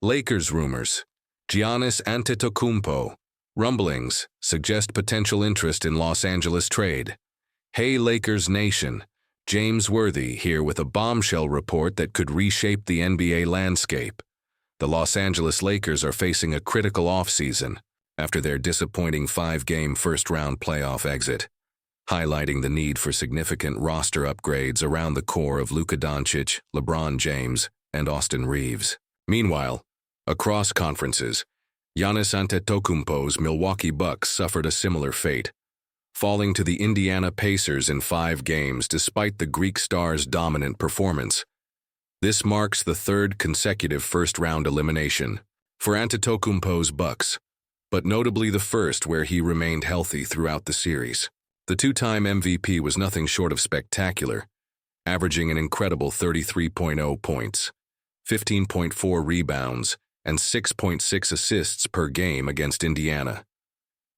Lakers rumors. Giannis Antetokounmpo. Rumblings suggest potential interest in Los Angeles trade. Hey Lakers Nation. James Worthy here with a bombshell report that could reshape the NBA landscape. The Los Angeles Lakers are facing a critical offseason after their disappointing 5-game first-round playoff exit, highlighting the need for significant roster upgrades around the core of Luka Doncic, LeBron James, and Austin Reeves. Meanwhile, across conferences, Giannis Antetokounmpo's Milwaukee Bucks suffered a similar fate, falling to the Indiana Pacers in 5 games despite the Greek star's dominant performance. This marks the 3rd consecutive first-round elimination for Antetokounmpo's Bucks, but notably the first where he remained healthy throughout the series. The 2-time MVP was nothing short of spectacular, averaging an incredible 33.0 points, 15.4 rebounds, and 6.6 assists per game against Indiana.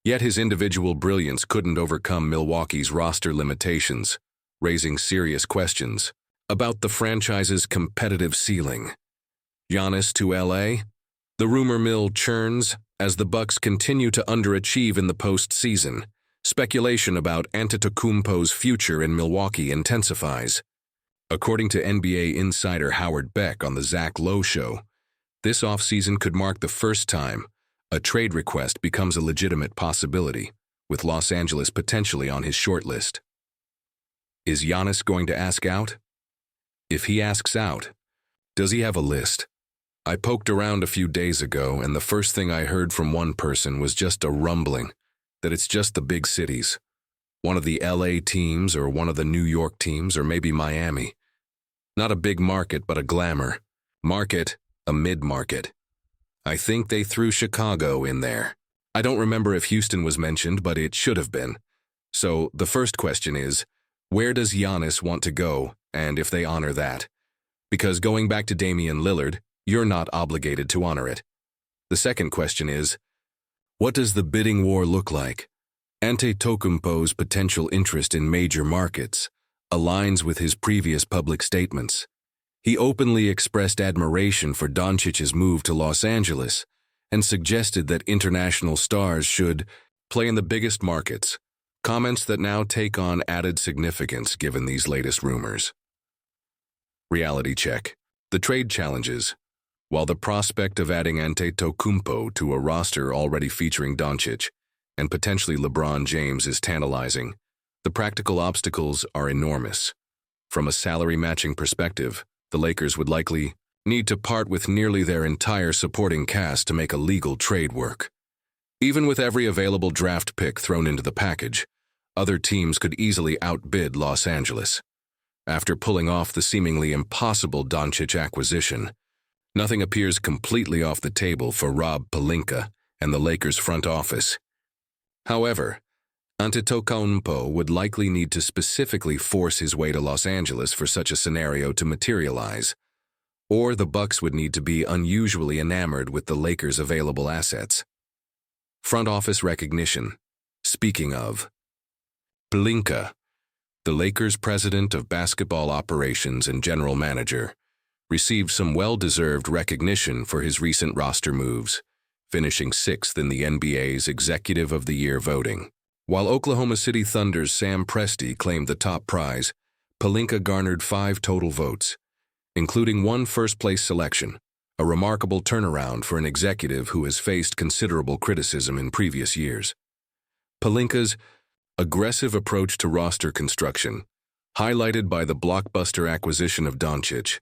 Yet his individual brilliance couldn't overcome Milwaukee's roster limitations, raising serious questions about the franchise's competitive ceiling. Giannis to LA? The rumor mill churns as the Bucks continue to underachieve in the postseason. Speculation about Antetokounmpo's future in Milwaukee intensifies. According to NBA insider Howard Beck on the Zach Lowe Show, this offseason could mark the first time a trade request becomes a legitimate possibility, with Los Angeles potentially on his shortlist. Is Giannis going to ask out? If he asks out, does he have a list? I poked around a few days ago, and the first thing I heard from one person was just a rumbling that it's just the big cities. One of the LA teams or one of the New York teams or maybe Miami. Not a big market, but a glamour market, a mid-market. I think they threw Chicago in there. I don't remember if Houston was mentioned, but it should have been. So the first question is, where does Giannis want to go, and if they honor that? Because going back to Damian Lillard, you're not obligated to honor it. The second question is, what does the bidding war look like? Antetokounmpo's potential interest in major markets aligns with his previous public statements. He openly expressed admiration for Doncic's move to Los Angeles and suggested that international stars should play in the biggest markets, comments that now take on added significance given these latest rumors. Reality check. The trade challenges. While the prospect of adding Antetokounmpo to a roster already featuring Doncic and potentially LeBron James is tantalizing, the practical obstacles are enormous. From a salary matching perspective, the Lakers would likely need to part with nearly their entire supporting cast to make a legal trade work. Even with every available draft pick thrown into the package, other teams could easily outbid Los Angeles. After pulling off the seemingly impossible Doncic acquisition, nothing appears completely off the table for Rob Pelinka and the Lakers front office. However, Antetokounmpo would likely need to specifically force his way to Los Angeles for such a scenario to materialize, or the Bucks would need to be unusually enamored with the Lakers' available assets. Front office recognition. Speaking of, Pelinka, the Lakers' president of basketball operations and general manager, received some well-deserved recognition for his recent roster moves, finishing 6th in the NBA's Executive of the Year voting. While Oklahoma City Thunder's Sam Presti claimed the top prize, Pelinka garnered 5 total votes, including 1 first-place selection, a remarkable turnaround for an executive who has faced considerable criticism in previous years. Pelinka's aggressive approach to roster construction, highlighted by the blockbuster acquisition of Doncic,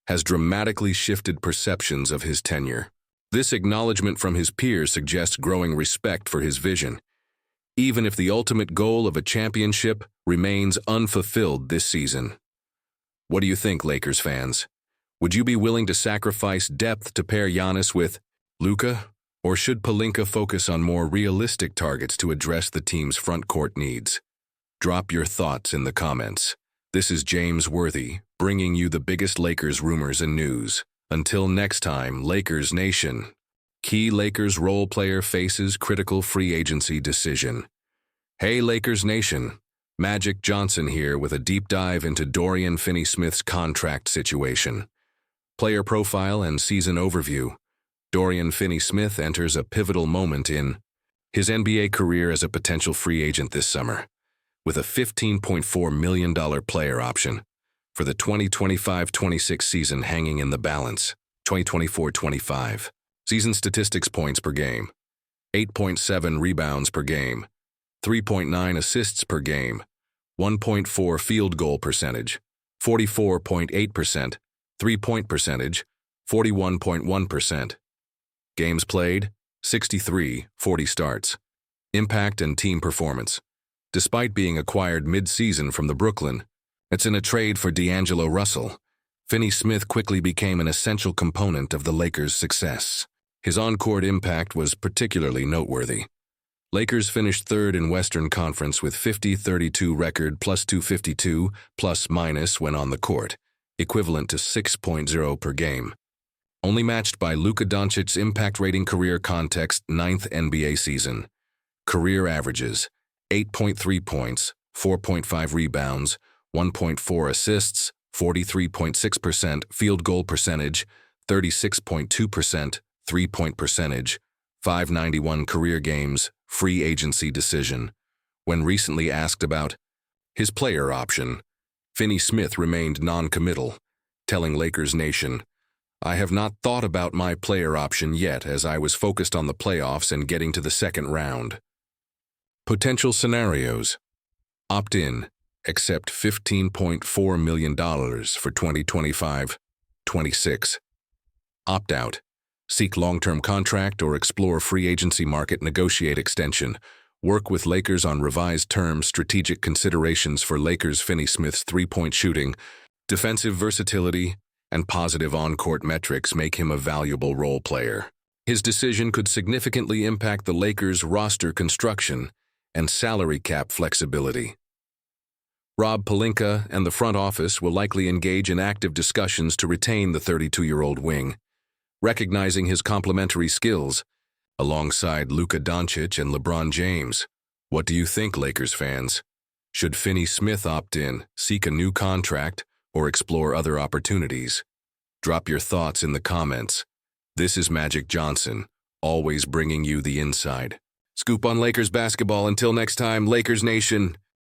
has dramatically shifted perceptions of his tenure. This acknowledgement from his peers suggests growing respect for his vision, even if the ultimate goal of a championship remains unfulfilled this season. What do you think, Lakers fans? Would you be willing to sacrifice depth to pair Giannis with Luka, or should Pelinka focus on more realistic targets to address the team's front court needs? Drop your thoughts in the comments. This is James Worthy, bringing you the biggest Lakers rumors and news. Until next time, Lakers Nation. Key Lakers role player faces critical free agency decision. Hey Lakers Nation, Magic Johnson here with a deep dive into Dorian Finney-Smith's contract situation. Player profile and season overview. Dorian Finney-Smith enters a pivotal moment in his NBA career as a potential free agent this summer, with a $15.4 million player option for the 2025-26 season hanging in the balance. 2024-25. Season statistics: points per game, 8.7 rebounds per game, 3.9 assists per game, 1.4 field goal percentage, 44.8%, three-point percentage, 41.1%. Games played, 63, 40 starts. Impact and team performance. Despite being acquired mid-season from the Brooklyn Nets in a trade for D'Angelo Russell, Finney-Smith quickly became an essential component of the Lakers' success. His on-court impact was particularly noteworthy. Lakers finished third in Western Conference with 50-32 record plus 252 plus-minus when on the court, equivalent to 6.0 per game. Only matched by Luka Doncic's impact rating career context 9th NBA season. Career averages: 8.3 points, 4.5 rebounds, 1.4 assists, 43.6% field goal percentage, 36.2% three-point percentage, 591 career games, free agency decision. When recently asked about his player option, Finney-Smith remained non-committal, telling Lakers Nation, "I have not thought about my player option yet as I was focused on the playoffs and getting to the second round." Potential scenarios: opt-in, accept $15.4 million for 2025-26. Opt-out, seek long-term contract or explore free agency market, negotiate extension. Work with Lakers on revised terms. Strategic considerations for Lakers: Finney-Smith's three-point shooting, defensive versatility, and positive on-court metrics make him a valuable role player. His decision could significantly impact the Lakers' roster construction and salary cap flexibility. Rob Pelinka and the front office will likely engage in active discussions to retain the 32-year-old wing, recognizing his complementary skills alongside Luka Doncic and LeBron James. What do you think, Lakers fans? Should Finney-Smith opt in, seek a new contract, or explore other opportunities? Drop your thoughts in the comments. This is Magic Johnson, always bringing you the inside scoop on Lakers basketball. Until next time, Lakers Nation.